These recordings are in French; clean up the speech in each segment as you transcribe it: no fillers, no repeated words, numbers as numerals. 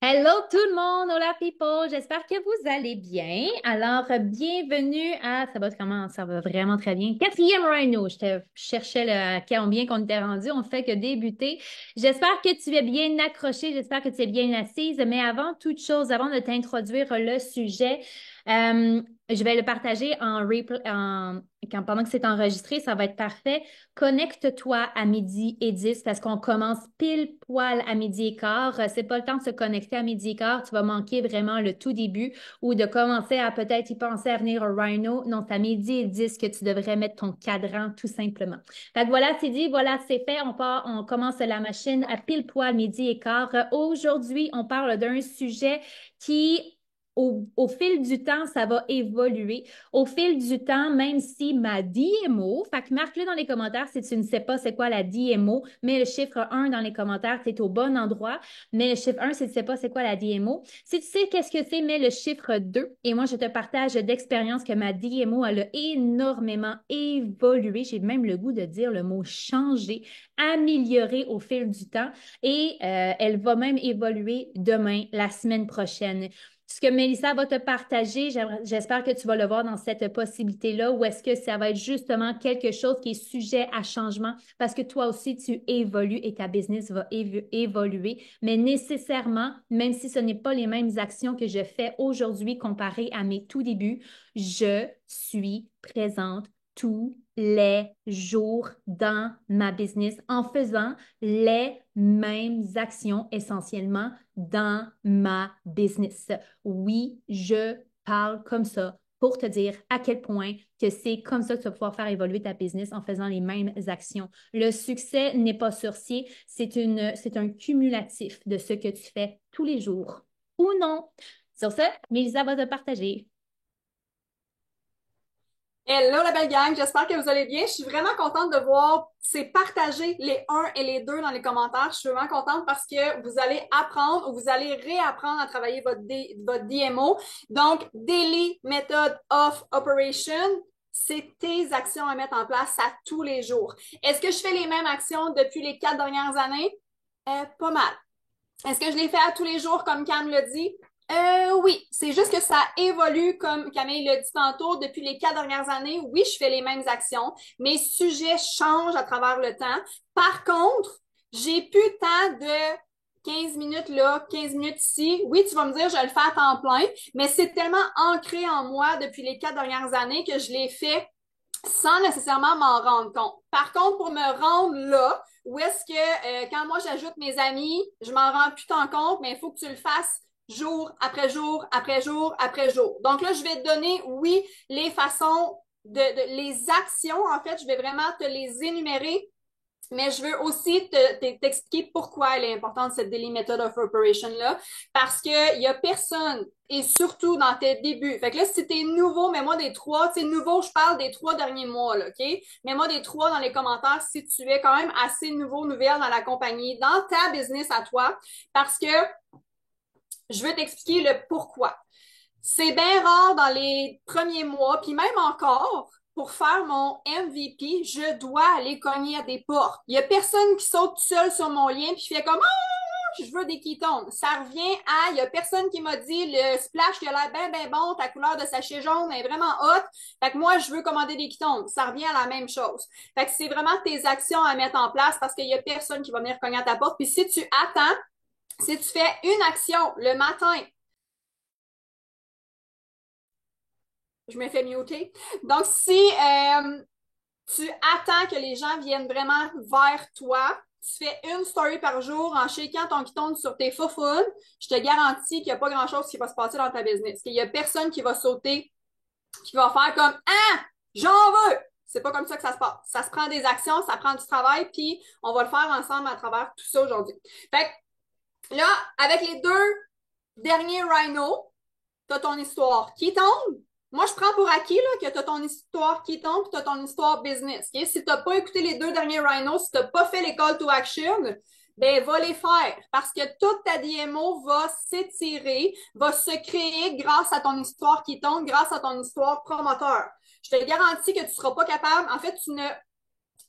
Hello tout le monde, hola people, j'espère que vous allez bien. Alors, bienvenue à, ça va comment? Ça va vraiment très bien. Quatrième Rhino, je cherchais combien qu'on était rendu, on fait que débuter. J'espère que tu es bien accroché, j'espère que tu es bien assise, mais avant toute chose, avant de t'introduire le sujet, je vais le partager pendant que c'est enregistré, ça va être parfait. Connecte-toi à midi et 10 parce qu'on commence pile poil à midi et quart. C'est pas le temps de se connecter à midi et quart. Tu vas manquer vraiment le tout début ou de commencer à peut-être y penser à venir au Rhino. Non, c'est à midi et 10 que tu devrais mettre ton cadran tout simplement. Fait que voilà, c'est dit, voilà, c'est fait. On commence la machine à pile poil midi et quart. Aujourd'hui, on parle d'un sujet qui au fil du temps, ça va évoluer. Au fil du temps, même si ma DMO, fait que marque-le dans les commentaires si tu ne sais pas c'est quoi la DMO, mets le chiffre 1 dans les commentaires, tu es au bon endroit. Mets le chiffre 1 si tu ne sais pas c'est quoi la DMO. Si tu sais qu'est-ce que c'est, mets le chiffre 2. Et moi, je te partage d'expérience que ma DMO, elle a énormément évolué. J'ai même le goût de dire le mot changer, améliorer au fil du temps. Et elle va même évoluer demain, la semaine prochaine. Ce que Mélissa va te partager, j'espère que tu vas le voir dans cette possibilité-là, ou est-ce que ça va être justement quelque chose qui est sujet à changement parce que toi aussi, tu évolues et ta business va évoluer. Mais nécessairement, même si ce n'est pas les mêmes actions que je fais aujourd'hui comparées à mes tout débuts, je suis présente tous les jours dans ma business en faisant les mêmes actions essentiellement dans ma business. Oui, je parle comme ça pour te dire à quel point que c'est comme ça que tu vas pouvoir faire évoluer ta business en faisant les mêmes actions. Le succès n'est pas sorcier, c'est un cumulatif de ce que tu fais tous les jours ou non. Sur ce, Mélisa va te partager. Hello la belle gang, j'espère que vous allez bien. Je suis vraiment contente de voir c'est partager les 1 et les 2 dans les commentaires. Je suis vraiment contente parce que vous allez apprendre ou vous allez réapprendre à travailler votre DMO. Donc, Daily Method of Operation, c'est tes actions à mettre en place à tous les jours. Est-ce que je fais les mêmes actions depuis les 4 dernières années? Pas mal. Est-ce que je les fais à tous les jours comme Cam le dit? Oui, c'est juste que ça évolue comme Camille l'a dit tantôt depuis les 4 dernières années. Oui, je fais les mêmes actions. Mes sujets changent à travers le temps. Par contre, j'ai plus de temps de 15 minutes là, 15 minutes ici. Oui, tu vas me dire, je le fais à temps plein, mais c'est tellement ancré en moi depuis les 4 dernières années que je l'ai fait sans nécessairement m'en rendre compte. Par contre, pour me rendre là, où est-ce que quand moi j'ajoute mes amis, je m'en rends plus tant compte, mais il faut que tu le fasses jour après jour, après jour, après jour. Donc là, je vais te donner, oui, les façons les actions, en fait, je vais vraiment te les énumérer, mais je veux aussi t'expliquer pourquoi elle est importante, cette Daily Method of Operation-là, parce qu'il y a personne, et surtout dans tes débuts. Fait que là, si t'es nouveau, mets-moi des trois. Tu sais, nouveau, je parle des 3 derniers mois, là, OK? Mets-moi des trois dans les commentaires si tu es quand même assez nouveau, nouvelle dans la compagnie, dans ta business à toi, parce que je veux t'expliquer le pourquoi. C'est bien rare dans les premiers mois, puis même encore, pour faire mon MVP, je dois aller cogner à des portes. Il n'y a personne qui saute seul sur mon lien puis fait comme oh, je veux des ketones. Ça revient à il n'y a personne qui m'a dit le splash qui a l'air bien bien bon, ta couleur de sachet jaune est vraiment hot. Fait que moi je veux commander des ketones. Ça revient à la même chose. Fait que c'est vraiment tes actions à mettre en place parce qu'il n'y a personne qui va venir cogner à ta porte. Puis si tu attends, si tu fais une action le matin, je me fais muter. Donc, si tu attends que les gens viennent vraiment vers toi, tu fais une story par jour en shakeant ton guiton sur tes faufounes, je te garantis qu'il n'y a pas grand-chose qui va se passer dans ta business. Qu'il n'y a personne qui va sauter, qui va faire comme ah, j'en veux! C'est pas comme ça que ça se passe. Ça se prend des actions, ça prend du travail, puis on va le faire ensemble à travers tout ça aujourd'hui. Fait que là, avec les 2 derniers rhinos, t'as ton histoire qui tombe. Moi, je prends pour acquis là, que tu as ton histoire qui tombe et tu as ton histoire business. Okay? Si tu n'as pas écouté les 2 derniers rhinos, si tu n'as pas fait les call to action, ben va les faire parce que toute ta DMO va s'étirer, va se créer grâce à ton histoire qui tombe, grâce à ton histoire promoteur. Je te garantis que tu ne seras pas capable, en fait,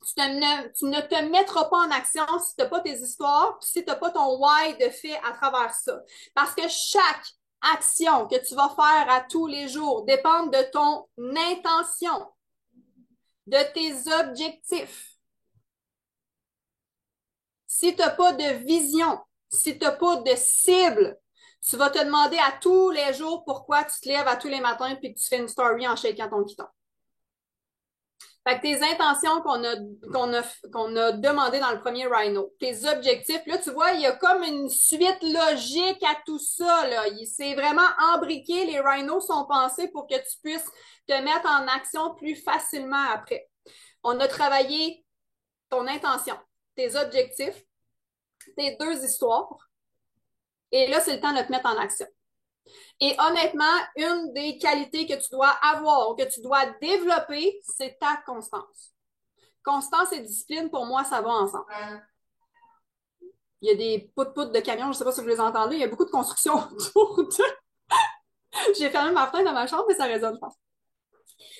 Tu ne te mettras pas en action si tu n'as pas tes histoires, puis si tu n'as pas ton why de fait à travers ça. Parce que chaque action que tu vas faire à tous les jours dépend de ton intention, de tes objectifs. Si tu n'as pas de vision, si tu n'as pas de cible, tu vas te demander à tous les jours pourquoi tu te lèves à tous les matins puis que tu fais une story en shakeant ton piton. Fait que tes intentions qu'on a demandé dans le premier Rhino, tes objectifs, là, tu vois, il y a comme une suite logique à tout ça, là. C'est vraiment embriqué. Les Rhinos sont pensés pour que tu puisses te mettre en action plus facilement après. On a travaillé ton intention, tes objectifs, tes deux histoires. Et là, c'est le temps de te mettre en action. Et honnêtement, une des qualités que tu dois avoir, que tu dois développer, c'est ta constance. Constance et discipline, pour moi, ça va ensemble. Il y a des pout-pout de camions, je ne sais pas si vous les entendez, il y a beaucoup de construction autour de... J'ai fermé ma fenêtre dans ma chambre, mais ça résonne, je pense.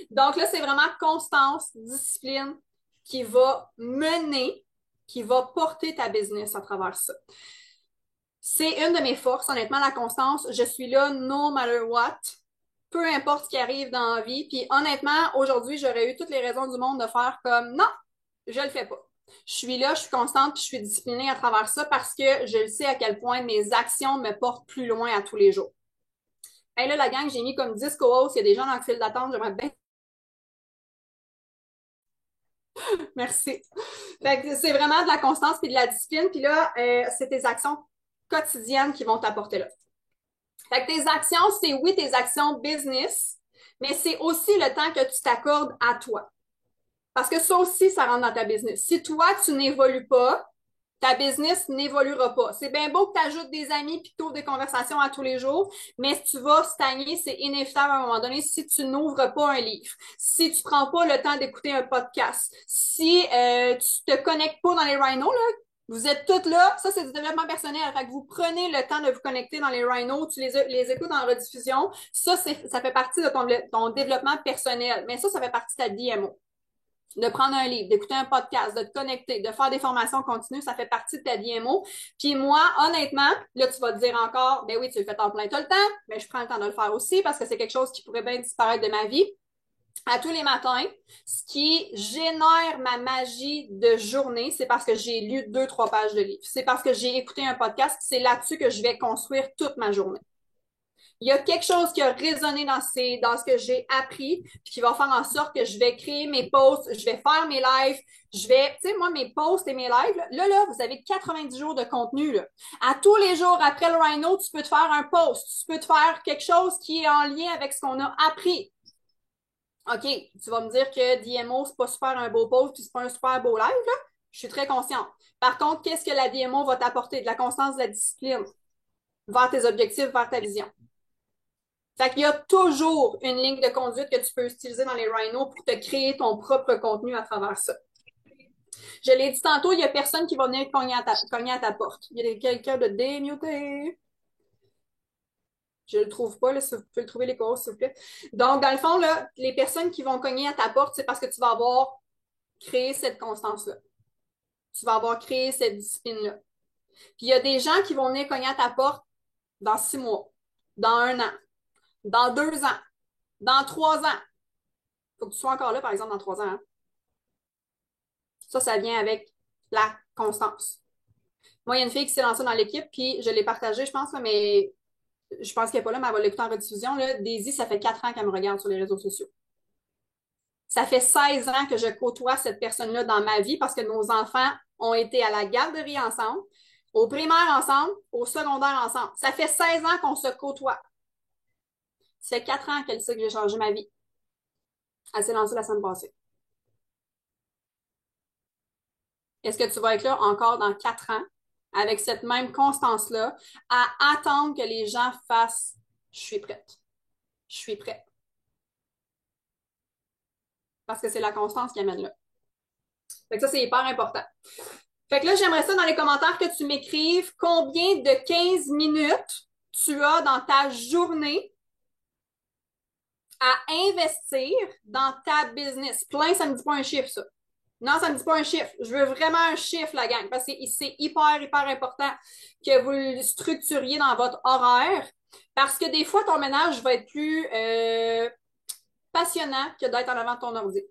Donc là, c'est vraiment constance, discipline qui va mener, qui va porter ta business à travers ça. C'est une de mes forces, honnêtement, la constance. Je suis là no matter what, peu importe ce qui arrive dans la vie. Puis honnêtement, aujourd'hui, j'aurais eu toutes les raisons du monde de faire comme non, je le fais pas. Je suis là, je suis constante, puis je suis disciplinée à travers ça parce que je sais à quel point mes actions me portent plus loin à tous les jours. Et là, la gang, j'ai mis comme 10 co-hosts, il y a des gens dans le fil d'attente, j'aimerais bien. Merci. Fait que c'est vraiment de la constance et de la discipline, puis là, c'est tes actions quotidiennes qui vont t'apporter là. Fait que tes actions, c'est oui, tes actions business, mais c'est aussi le temps que tu t'accordes à toi. Parce que ça aussi, ça rentre dans ta business. Si toi, tu n'évolues pas, ta business n'évoluera pas. C'est bien beau que tu ajoutes des amis puis que tu ouvres des conversations à tous les jours, mais si tu vas stagner, c'est inévitable à un moment donné si tu n'ouvres pas un livre, si tu prends pas le temps d'écouter un podcast, si tu te connectes pas dans les rhinos, là, vous êtes toutes là, ça c'est du développement personnel. Fait que vous prenez le temps de vous connecter dans les rhinos, tu les écoutes en rediffusion. Ça fait partie de ton développement personnel. Mais ça fait partie de ta DMO. De prendre un livre, d'écouter un podcast, de te connecter, de faire des formations continues, ça fait partie de ta DMO. Puis moi, honnêtement, là, tu vas te dire encore, ben oui, tu le fais en plein tout le temps, mais je prends le temps de le faire aussi parce que c'est quelque chose qui pourrait bien disparaître de ma vie. À tous les matins, ce qui génère ma magie de journée, c'est parce que j'ai lu 2, 3 pages de livres. C'est parce que j'ai écouté un podcast, c'est là-dessus que je vais construire toute ma journée. Il y a quelque chose qui a résonné dans ce que j'ai appris, puis qui va faire en sorte que je vais créer mes posts, je vais faire mes lives, tu sais, moi, mes posts et mes lives, là, vous avez 90 jours de contenu, là. À tous les jours, après le Rhino, tu peux te faire un post, tu peux te faire quelque chose qui est en lien avec ce qu'on a appris. OK, tu vas me dire que DMO, c'est pas super un beau post, puis c'est pas un super beau live, là. Je suis très consciente. Par contre, qu'est-ce que la DMO va t'apporter? De la constance, de la discipline vers tes objectifs, vers ta vision. Fait qu'il y a toujours une ligne de conduite que tu peux utiliser dans les rhinos pour te créer ton propre contenu à travers ça. Je l'ai dit tantôt, il n'y a personne qui va venir cogner à ta porte. Il y a quelqu'un de démuté. Je le trouve pas, là, si vous pouvez le trouver les causes, s'il vous plaît. Donc, dans le fond, là, les personnes qui vont cogner à ta porte, c'est parce que tu vas avoir créé cette constance-là. Tu vas avoir créé cette discipline-là. Puis il y a des gens qui vont venir cogner à ta porte dans 6 mois, dans 1 an, dans 2 ans, dans 3 ans. Faut que tu sois encore là, par exemple, dans 3 ans. Hein? Ça vient avec la constance. Moi, il y a une fille qui s'est lancée dans l'équipe, puis je l'ai partagée, je pense, là, mais je pense qu'elle n'est pas là, mais elle va l'écouter en rediffusion. Là. Daisy, ça fait 4 ans qu'elle me regarde sur les réseaux sociaux. Ça fait 16 ans que je côtoie cette personne-là dans ma vie parce que nos enfants ont été à la garderie ensemble, au primaire ensemble, au secondaire ensemble. Ça fait 16 ans qu'on se côtoie. Ça fait 4 ans qu'elle sait que j'ai changé ma vie. Elle s'est lancée la semaine passée. Est-ce que tu vas être là encore dans 4 ans avec cette même constance-là à attendre que les gens fassent je suis prête. Je suis prête. Parce que c'est la constance qui amène là. Fait que ça, c'est hyper important. Fait que là, j'aimerais ça dans les commentaires que tu m'écrives combien de 15 minutes tu as dans ta journée à investir dans ta business. Plein, ça ne me dit pas un chiffre, ça. Non, ça ne me dit pas un chiffre. Je veux vraiment un chiffre, la gang, parce que c'est hyper, hyper important que vous le structuriez dans votre horaire, parce que des fois, ton ménage va être plus passionnant que d'être en avant de ton ordi.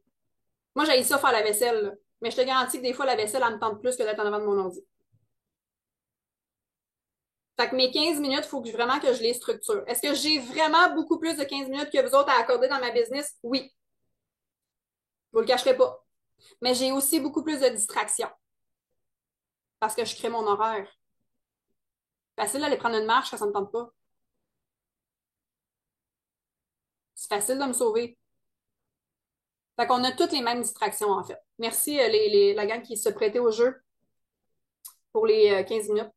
Moi, j'ai ça faire la vaisselle, là. Mais je te garantis que des fois, la vaisselle, elle me tente plus que d'être en avant de mon ordi. Fait que mes 15 minutes, il faut vraiment que je les structure. Est-ce que j'ai vraiment beaucoup plus de 15 minutes que vous autres à accorder dans ma business? Oui. Vous le cacherez pas. Mais j'ai aussi beaucoup plus de distractions parce que je crée mon horaire. Facile d'aller prendre une marche quand ça me tente pas. C'est facile de me sauver. Fait qu'on a toutes les mêmes distractions, en fait. Merci, la gang qui se prêtait au jeu pour les 15 minutes.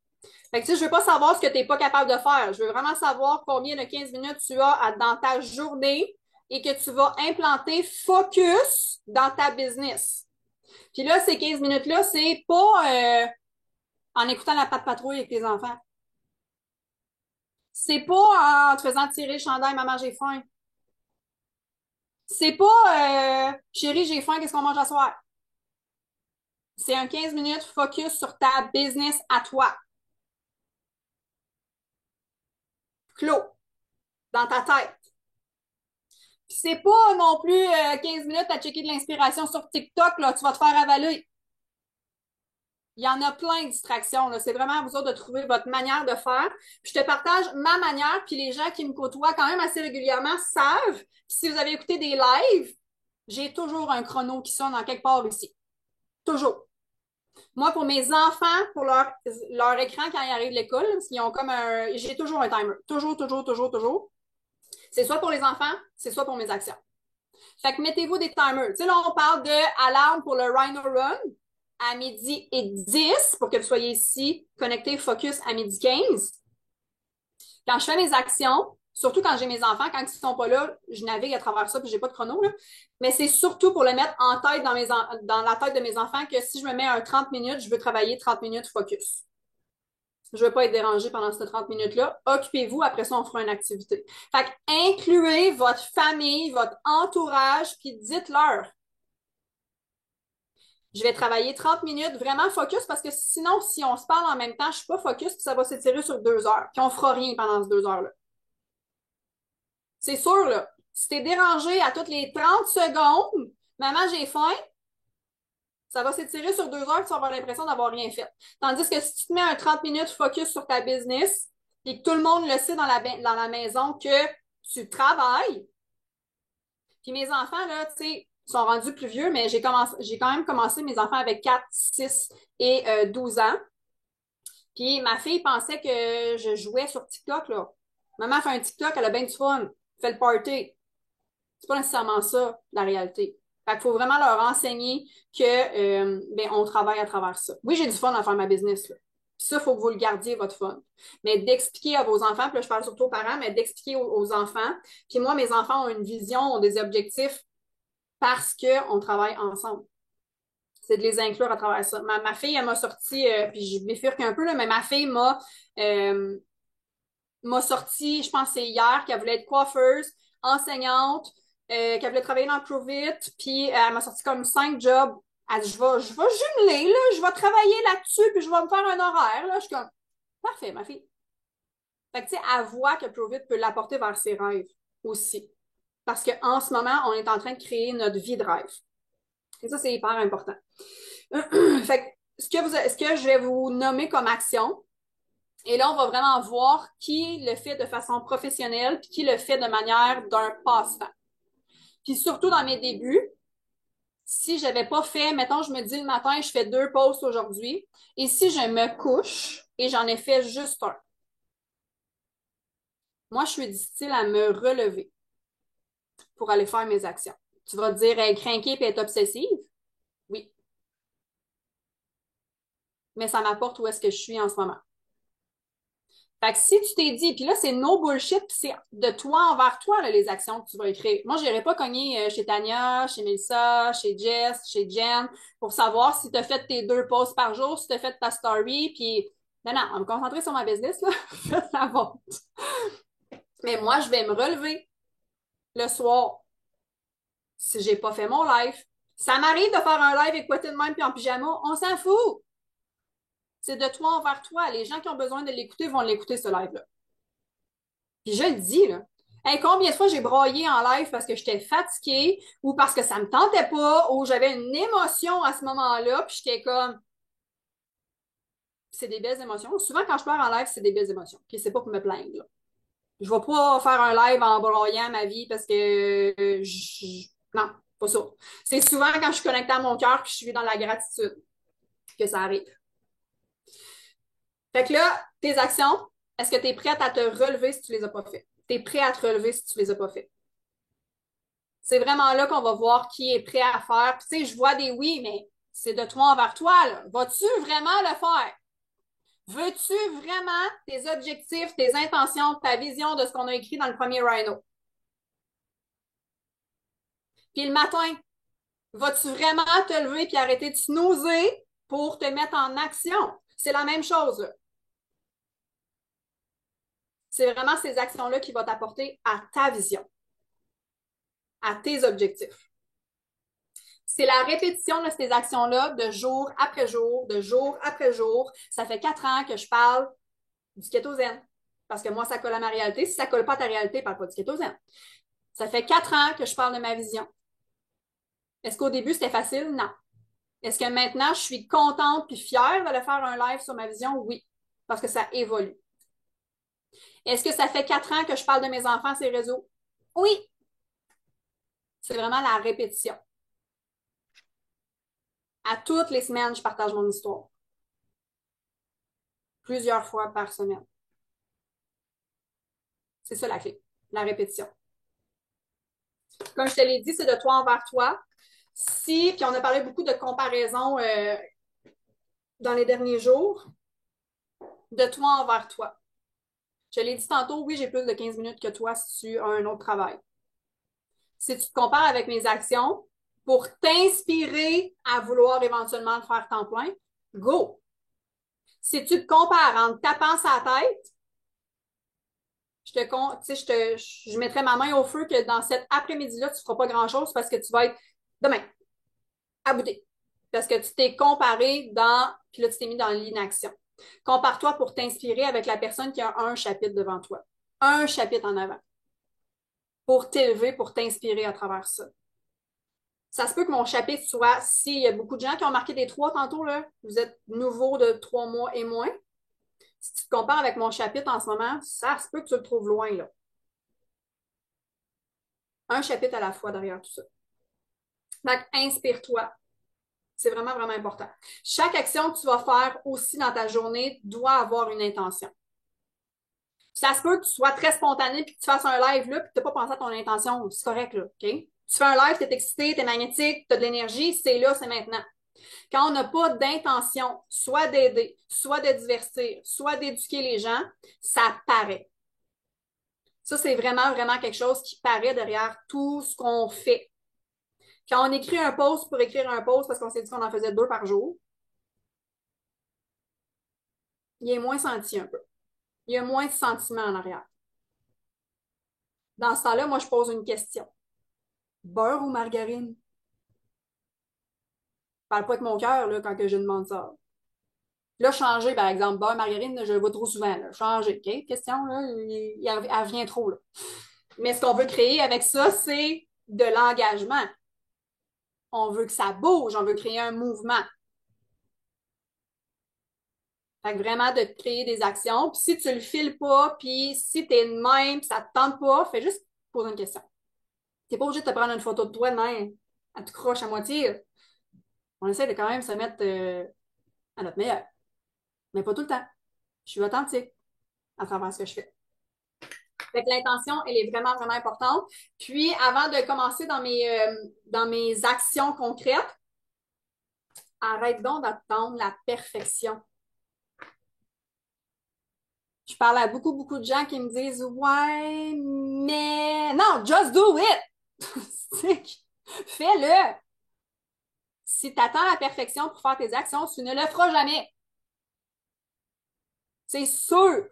Fait que, tu sais, je veux pas savoir ce que tu n'es pas capable de faire. Je veux vraiment savoir combien de 15 minutes tu as dans ta journée et que tu vas implanter focus dans ta business. Puis là, ces 15 minutes-là, c'est pas en écoutant la patte patrouille avec tes enfants. C'est pas en te faisant tirer le chandail, maman, j'ai faim. C'est pas chérie, j'ai faim, qu'est-ce qu'on mange à soir? C'est un 15 minutes focus sur ta business à toi. Clos, dans ta tête. Puis c'est pas non plus 15 minutes à checker de l'inspiration sur TikTok, là, tu vas te faire avaler. Il y en a plein de distractions. Là. C'est vraiment à vous autres de trouver votre manière de faire. Puis je te partage ma manière, puis les gens qui me côtoient quand même assez régulièrement savent. Puis si vous avez écouté des lives, j'ai toujours un chrono qui sonne en quelque part ici. Toujours. Moi, pour mes enfants, pour leur écran quand ils arrivent de l'école, ils ont comme un. J'ai toujours un timer. Toujours, toujours, toujours, toujours. C'est soit pour les enfants, c'est soit pour mes actions. Fait que mettez-vous des timers. Tu sais, là, on parle de alarme pour le Rhino Run à midi et 10 pour que vous soyez ici connectés, focus à midi 15. Quand je fais mes actions, surtout quand j'ai mes enfants, quand ils ne sont pas là, je navigue à travers ça puis j'ai pas de chrono, là. Mais c'est surtout pour le mettre en tête dans la tête de mes enfants que si je me mets un 30 minutes, je veux travailler 30 minutes focus. Je ne veux pas être dérangée pendant ces 30 minutes-là. Occupez-vous, après ça, on fera une activité. Fait que incluez votre famille, votre entourage, puis dites-leur. Je vais travailler 30 minutes vraiment focus parce que sinon, si on se parle en même temps, je ne suis pas focus, puis ça va s'étirer sur 2 heures. Puis on ne fera rien pendant ces 2 heures-là. C'est sûr, là. Si tu es dérangé à toutes les 30 secondes, maman, j'ai faim, ça va s'étirer sur 2 heures, tu vas avoir l'impression d'avoir rien fait. Tandis que si tu te mets un 30 minutes focus sur ta business, et que tout le monde le sait dans la maison que tu travailles, puis mes enfants, là, tu sais, sont rendus plus vieux, mais j'ai quand même commencé mes enfants avec 4, 6 et 12 ans. Puis ma fille pensait que je jouais sur TikTok, là. Maman fait un TikTok, elle a bien du fun, fait le party. C'est pas nécessairement ça, la réalité. Fait qu'il faut vraiment leur enseigner que ben, on travaille à travers ça. Oui, j'ai du fun à faire ma business, là. Puis ça, il faut que vous le gardiez, votre fun. Mais d'expliquer à vos enfants, puis là, je parle surtout aux parents, mais d'expliquer aux enfants. Puis moi, mes enfants ont une vision, ont des objectifs parce qu'on travaille ensemble. C'est de les inclure à travers ça. Ma fille, elle m'a sorti, puis je bifurque un peu, là, mais ma fille euh, m'a sorti, je pense que c'est hier, qu'elle voulait être coiffeuse, enseignante, qu'elle voulait travailler dans Provit, puis elle m'a sorti comme 5 jobs. Elle dit, je vais jumeler, là, je vais travailler là-dessus, puis je vais me faire un horaire. Là. Je suis comme, parfait, ma fille. Fait que, tu sais, elle voit que Provit peut l'apporter vers ses rêves aussi. Parce qu'en ce moment, on est en train de créer notre vie de rêve. Et ça, c'est hyper important. Fait que, ce que je vais vous nommer comme action, et là, on va vraiment voir qui le fait de façon professionnelle, puis qui le fait de manière d'un passe-temps. Puis surtout dans mes débuts, si je n'avais pas fait, mettons, je me dis le matin, je fais 2 posts aujourd'hui, et si je me couche et j'en ai fait juste un, moi, je suis du style à me relever pour aller faire mes actions. Tu vas te dire, être craquée et être obsessive? Oui. Mais ça m'apporte où est-ce que je suis en ce moment. Fait que si tu t'es dit, puis là, c'est no bullshit, puis c'est de toi envers toi, là, les actions que tu vas écrire. Moi, je n'irai pas cogner chez Tania, chez Melissa, chez Jess, chez Jen, pour savoir si tu as fait tes 2 posts par jour, si tu as fait ta story, puis non, non, on va me concentrer sur ma business, là. Faites la vente. Mais moi, je vais me relever le soir si j'ai pas fait mon live. Ça m'arrive de faire un live écouté de même puis en pyjama, on s'en fout. C'est de toi envers toi. Les gens qui ont besoin de l'écouter vont l'écouter, ce live-là. Puis je le dis, là. Hey, combien de fois j'ai broyé en live parce que j'étais fatiguée ou parce que ça me tentait pas ou j'avais une émotion à ce moment-là, puis j'étais comme, c'est des belles émotions. Souvent, quand je pleure en live, c'est des belles émotions. Okay? C'est pas pour me plaindre, là. Je vais pas faire un live en broyant ma vie parce que non, pas ça. C'est souvent quand je suis connectée à mon cœur que je suis dans la gratitude que ça arrive. Fait que là, tes actions, est-ce que tu es prête à te relever si tu les as pas fait? Tu es prêt à te relever si tu les as pas fait? C'est vraiment là qu'on va voir qui est prêt à faire. Puis, tu sais, je vois des oui, mais c'est de toi envers toi, là. Vas-tu vraiment le faire? Veux-tu vraiment tes objectifs, tes intentions, ta vision de ce qu'on a écrit dans le premier Rhino? Puis le matin, vas-tu vraiment te lever puis arrêter de snoozer pour te mettre en action? C'est la même chose, là. C'est vraiment ces actions-là qui vont t'apporter à ta vision, à tes objectifs. C'est la répétition de ces actions-là de jour après jour, de jour après jour. Ça fait 4 ans que je parle du kétosène. Parce que moi, ça colle à ma réalité. Si ça ne colle pas à ta réalité, parle pas du kétosène. Ça fait 4 ans que je parle de ma vision. Est-ce qu'au début, c'était facile? Non. Est-ce que maintenant, je suis contente puis fière de le faire un live sur ma vision? Oui. Parce que ça évolue. Est-ce que ça fait 4 ans que je parle de mes enfants sur les réseaux? Oui. C'est vraiment la répétition. À toutes les semaines, je partage mon histoire. Plusieurs fois par semaine. C'est ça la clé, la répétition. Comme je te l'ai dit, c'est de toi envers toi. Si, puis on a parlé beaucoup de comparaison dans les derniers jours, de toi envers toi. Je l'ai dit tantôt, oui, j'ai plus de 15 minutes que toi si tu as un autre travail. Si tu te compares avec mes actions pour t'inspirer à vouloir éventuellement le faire temps plein, go! Si tu te compares en te tapant sa tête, je mettrai ma main au feu que dans cet après-midi-là, tu ne feras pas grand-chose parce que tu vas être demain à bouter. Parce que tu t'es comparé puis là, tu t'es mis dans l'inaction. Compare-toi pour t'inspirer avec la personne qui a un chapitre devant toi. Un chapitre en avant. Pour t'élever, pour t'inspirer à travers ça. Ça se peut que mon chapitre soit, s'il y a beaucoup de gens qui ont marqué des 3 tantôt, là, vous êtes nouveau de 3 mois et moins. Si tu te compares avec mon chapitre en ce moment, ça se peut que tu le trouves loin, là. Un chapitre à la fois derrière tout ça. Donc, inspire-toi. C'est vraiment, vraiment important. Chaque action que tu vas faire aussi dans ta journée doit avoir une intention. Ça se peut que tu sois très spontané puis que tu fasses un live là puis que tu n'as pas pensé à ton intention. C'est correct, là, OK? Tu fais un live, tu es excité, tu es magnétique, tu as de l'énergie, c'est là, c'est maintenant. Quand on n'a pas d'intention, soit d'aider, soit de divertir, soit d'éduquer les gens, ça paraît. Ça, c'est vraiment, vraiment quelque chose qui paraît derrière tout ce qu'on fait. Quand on écrit un post pour écrire un post parce qu'on s'est dit qu'on en faisait 2 par jour, il est moins senti un peu. Il y a moins de sentiments en arrière. Dans ce temps-là, moi, je pose une question. Beurre ou margarine? Je parle pas avec mon cœur là, quand que je demande ça. Là, changer, par exemple, beurre, margarine, je le vois trop souvent. Là. Changer, OK? Question, là, elle vient trop. Là. Mais ce qu'on veut créer avec ça, c'est de l'engagement. On veut que ça bouge, on veut créer un mouvement. Fait que vraiment de créer des actions. Puis si tu le files pas, puis si tu es de même, puis ça te tente pas, fais juste poser une question. Tu n'es pas obligé de te prendre une photo de toi de même. Elle te croche à moitié. On essaie de quand même se mettre à notre meilleur. Mais pas tout le temps. Je suis authentique à travers ce que je fais. Fait que l'intention, elle est vraiment, vraiment importante. Puis, avant de commencer dans mes actions concrètes, arrête donc d'attendre la perfection. Je parle à beaucoup, beaucoup de gens qui me disent ouais, mais non, just do it! Fais-le! Si tu attends la perfection pour faire tes actions, tu ne le feras jamais. C'est sûr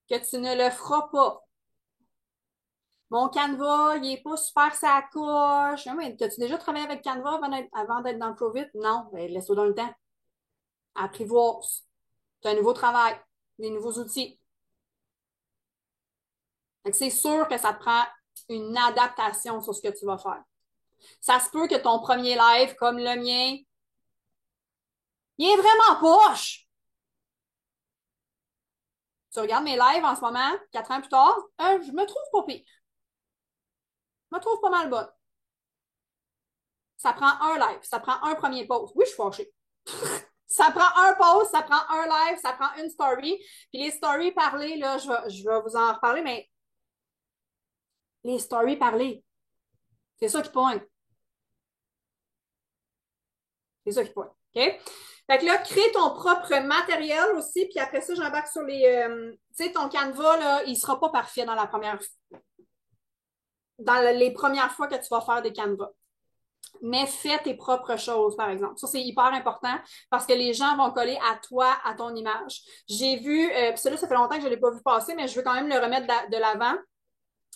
que tu ne le feras pas. Mon Canva, il n'est pas super sa coche. Ah, mais t'as-tu déjà travaillé avec Canva avant d'être dans le COVID? Non, ben, laisse-toi dans le temps. Apprivoise. Tu as un nouveau travail, des nouveaux outils. Fait que c'est sûr que ça te prend une adaptation sur ce que tu vas faire. Ça se peut que ton premier live, comme le mien, il est vraiment poche. Tu regardes mes lives en ce moment, 4 ans plus tard, je me trouve pas pire. Je me trouve pas mal bonne. Ça prend un live, ça prend un premier post. Oui, je suis fâchée. Ça prend un post, ça prend un live, ça prend une story. Puis les stories parlées, là, je vais vous en reparler, mais les stories parlées, c'est ça qui pointe. C'est ça qui pointe. OK? Fait que là, crée ton propre matériel aussi, puis après ça, j'embarque sur les. Tu sais, ton Canva, là, il sera pas parfait dans les premières fois que tu vas faire des Canvas. Mais fais tes propres choses, par exemple. Ça, c'est hyper important parce que les gens vont coller à toi, à ton image. J'ai vu, puis ça, là, ça fait longtemps que je ne l'ai pas vu passer, mais je veux quand même le remettre de l'avant.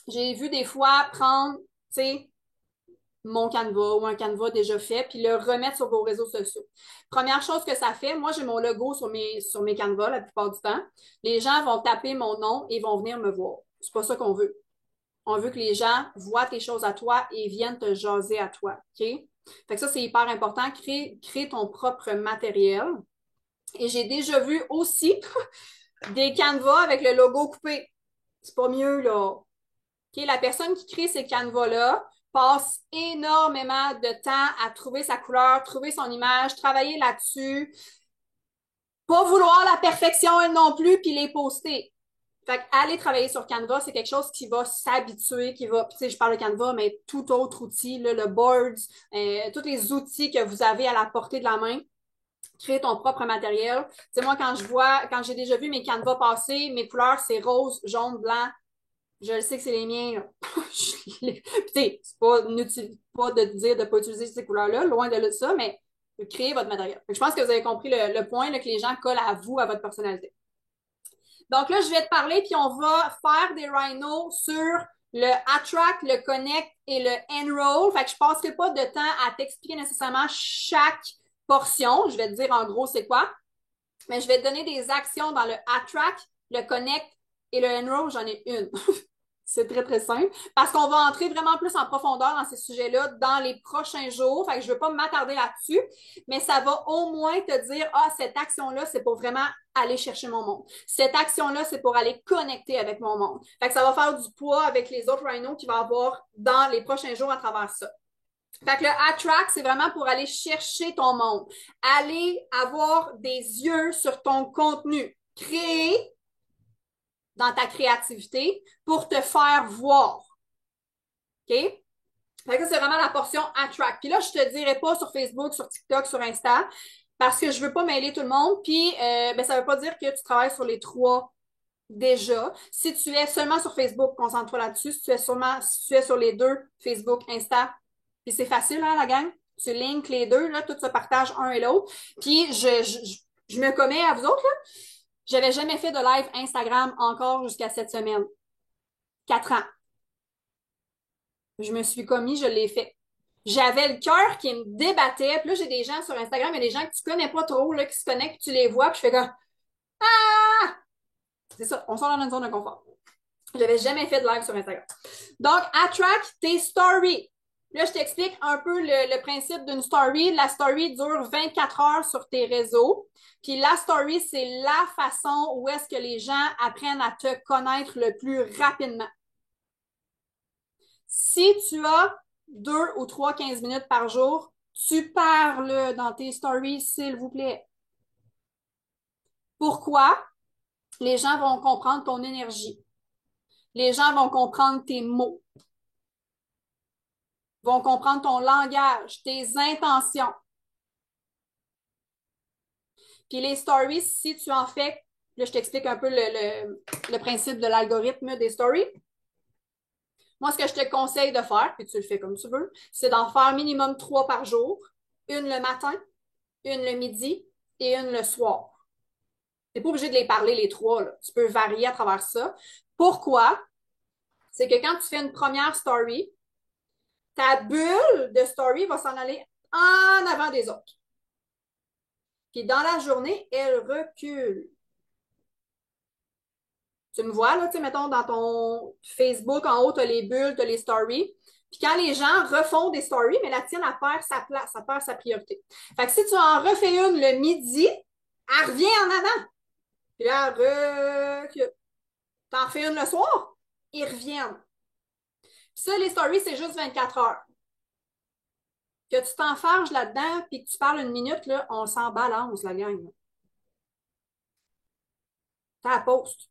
J'ai vu des fois prendre, tu sais, mon Canva ou un Canva déjà fait, puis le remettre sur vos réseaux sociaux. Première chose que ça fait, moi, j'ai mon logo sur mes Canva la plupart du temps. Les gens vont taper mon nom et vont venir me voir. C'est pas ça qu'on veut. On veut que les gens voient tes choses à toi et viennent te jaser à toi. OK? Fait que ça, c'est hyper important. Crée ton propre matériel. Et j'ai déjà vu aussi des canevas avec le logo coupé. C'est pas mieux, là. OK? La personne qui crée ces canevas-là passe énormément de temps à trouver sa couleur, trouver son image, travailler là-dessus. Pas vouloir la perfection, elle non plus, puis les poster. Fait aller travailler sur Canva, c'est quelque chose qui va s'habituer, qui va, tu sais, je parle de Canva, mais tout autre outil, là, le Boards, tous les outils que vous avez à la portée de la main, créer ton propre matériel. Tu sais, moi, quand j'ai déjà vu mes Canva passer, mes couleurs, c'est rose, jaune, blanc. Je le sais que c'est les miens, là. Tu sais, c'est pas de dire de ne pas utiliser ces couleurs-là, loin de ça, mais de créer votre matériel. Je pense que vous avez compris le point, là, que les gens collent à vous, à votre personnalité. Donc là, je vais te parler, puis on va faire des rhinos sur le Attract, le Connect et le Enroll. Fait que je ne passerai pas de temps à t'expliquer nécessairement chaque portion. Je vais te dire en gros c'est quoi. Mais je vais te donner des actions dans le Attract, le Connect et le Enroll. J'en ai une. C'est très, très simple. Parce qu'on va entrer vraiment plus en profondeur dans ces sujets-là dans les prochains jours. Fait que je ne veux pas m'attarder là-dessus, mais ça va au moins te dire, ah, cette action-là, c'est pour vraiment aller chercher mon monde. Cette action-là, c'est pour aller connecter avec mon monde. Fait que ça va faire du poids avec les autres rhinos qu'il va avoir dans les prochains jours à travers ça. Fait que le attract, c'est vraiment pour aller chercher ton monde. Aller avoir des yeux sur ton contenu. Créer dans ta créativité pour te faire voir. OK? Fait que c'est vraiment la portion attract. Puis là, je te dirai pas sur Facebook, sur TikTok, sur Insta, parce que je veux pas mêler tout le monde. Puis, ben, ça veut pas dire que tu travailles sur les trois déjà. Si tu es seulement sur Facebook, concentre-toi là-dessus. Si tu es sur les deux, Facebook, Insta, puis c'est facile, hein, la gang? Tu links les deux, là, tout se partage un et l'autre. Puis, je me commets à vous autres, là. J'avais jamais fait de live Instagram encore jusqu'à cette semaine. 4 ans. Je me suis commis, je l'ai fait. J'avais le cœur qui me débattait. Puis là, j'ai des gens sur Instagram, il y a des gens que tu connais pas trop, là, qui se connectent, puis tu les vois, puis je fais comme Ah! C'est ça, on sort dans notre zone de confort. J'avais jamais fait de live sur Instagram. Donc, attract tes stories. Là, je t'explique un peu le principe d'une story. La story dure 24 heures sur tes réseaux. Puis la story, c'est la façon où est-ce que les gens apprennent à te connaître le plus rapidement. Si tu as 2 ou 3 15 minutes par jour, tu parles dans tes stories, s'il vous plaît. Pourquoi? Les gens vont comprendre ton énergie. Les gens vont comprendre tes mots, vont comprendre ton langage, tes intentions. Puis les stories, si tu en fais, là, je t'explique un peu le principe de l'algorithme des stories. Moi, ce que je te conseille de faire, puis tu le fais comme tu veux, c'est d'en faire minimum 3 par jour. Une le matin, une le midi et une le soir. Tu n'es pas obligé de les parler les trois, là. Tu peux varier à travers ça. Pourquoi? c'est que quand tu fais une première story, ta bulle de story va s'en aller en avant des autres. Puis dans la journée, elle recule. Tu me vois, là, tu sais, mettons, dans ton Facebook, en haut, tu as les bulles, tu as les stories. Puis quand les gens refont des stories, mais la tienne, elle perd sa place, elle perd sa priorité. Fait que si tu en refais une le midi, elle revient en avant. Puis là, elle recule. T'en fais une le soir, ils reviennent. Puis ça, les stories, c'est juste 24 heures. Que tu t'enfarges là-dedans, puis que tu parles une minute, là, on s'en balance, la gang. T'as la poste.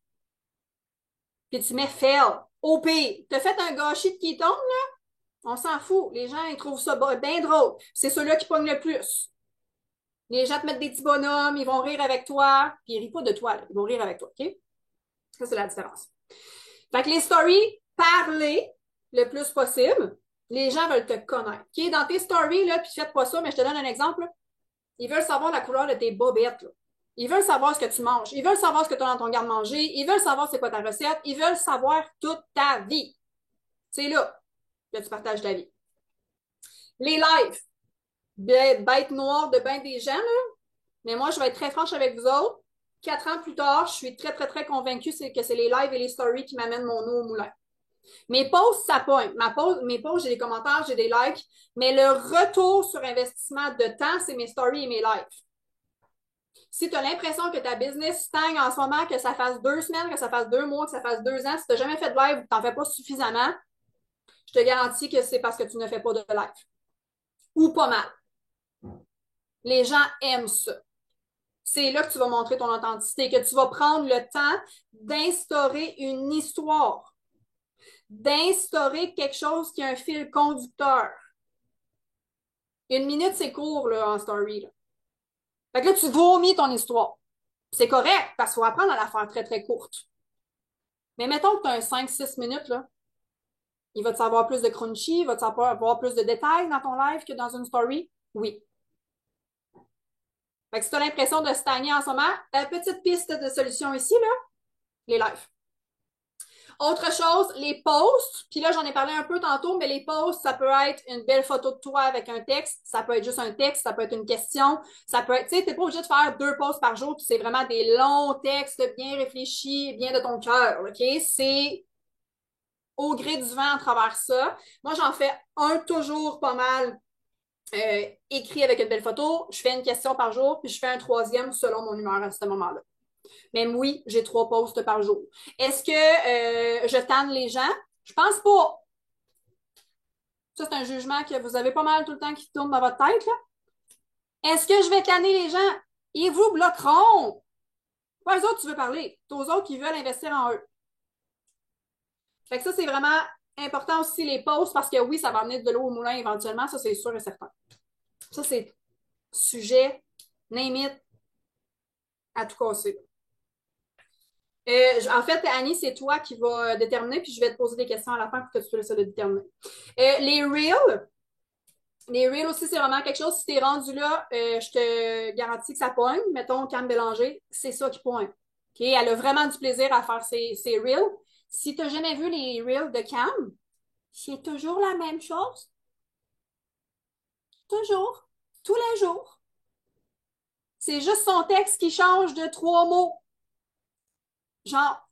Puis tu mets fail. Au pire, t'as fait un gâchis de ketone, là, on s'en fout. Les gens, ils trouvent ça bien drôle. C'est ceux-là qui pognent le plus. Les gens te mettent des petits bonhommes, ils vont rire avec toi, puis ils rient pas de toi, là. Ils vont rire avec toi, OK? Ça, c'est la différence. Fait que les stories, parlez le plus possible. Les gens veulent te connaître. OK? Dans tes stories, là, puis faites pas ça, mais je te donne un exemple. Ils veulent savoir la couleur de tes bobettes, là. Ils veulent savoir ce que tu manges. Ils veulent savoir ce que tu as dans ton garde-manger. Ils veulent savoir c'est quoi ta recette. Ils veulent savoir toute ta vie. C'est là que tu partages ta vie. Les lives, bête noire de bien des gens, là. Mais moi, je vais être très franche avec vous autres. 4 ans plus tard, je suis très, très, très convaincue que c'est les lives et les stories qui m'amènent mon eau au moulin. Mes posts, ça pogne. Mes posts, j'ai des commentaires, j'ai des likes. Mais le retour sur investissement de temps, c'est mes stories et mes lives. Si tu as l'impression que ta business stagne en ce moment, que ça fasse 2 semaines, que ça fasse 2 mois, que ça fasse 2 ans, si tu n'as jamais fait de live ou que tu n'en fais pas suffisamment, je te garantis que c'est parce que tu ne fais pas de live. Ou pas mal. Les gens aiment ça. C'est là que tu vas montrer ton authenticité, que tu vas prendre le temps d'instaurer une histoire, d'instaurer quelque chose qui a un fil conducteur. 1 minute, c'est court là, en story. Là. Fait que là, tu vomis ton histoire. C'est correct, parce qu'il faut apprendre à la faire très, très courte. Mais mettons que tu as un 5-6 minutes, là, il va te savoir plus de crunchy, il va te savoir avoir plus de détails dans ton live que dans une story? Oui. Fait que si tu as l'impression de stagner en ce moment, petite piste de solution ici, là, les lives. Autre chose, les posts, puis là j'en ai parlé un peu tantôt, mais les posts, ça peut être une belle photo de toi avec un texte, ça peut être juste un texte, ça peut être une question, ça peut être, tu sais, t'es pas obligé de faire 2 posts par jour, puis c'est vraiment des longs textes bien réfléchis, bien de ton cœur, OK? C'est au gré du vent à travers ça. Moi, j'en fais un toujours pas mal écrit avec une belle photo, je fais une question par jour, puis je fais un troisième selon mon humeur à ce moment-là. Même oui, j'ai 3 posts par jour. Est-ce que je tanne les gens? Je pense pas. Ça, c'est un jugement que vous avez pas mal tout le temps qui tourne dans votre tête, là. Est-ce que je vais tanner les gens? Ils vous bloqueront. Pas eux autres, tu veux parler. C'est aux autres qui veulent investir en eux. Fait que ça, c'est vraiment important aussi, les posts, parce que oui, ça va amener de l'eau au moulin éventuellement. Ça, c'est sûr et certain. Ça, c'est sujet, name it, à tout casser. En fait, Annie, c'est toi qui vas déterminer, puis je vais te poser des questions à la fin pour que tu puisses le déterminer. Les reels, aussi, c'est vraiment quelque chose. Si tu es rendu là, je te garantis que ça pogne. Mettons, Cam Bélanger, c'est ça qui pogne. Okay? Elle a vraiment du plaisir à faire ses reels. Si tu n'as jamais vu les reels de Cam, c'est toujours la même chose. Toujours. Tous les jours. C'est juste son texte qui change de 3 mots. Genre,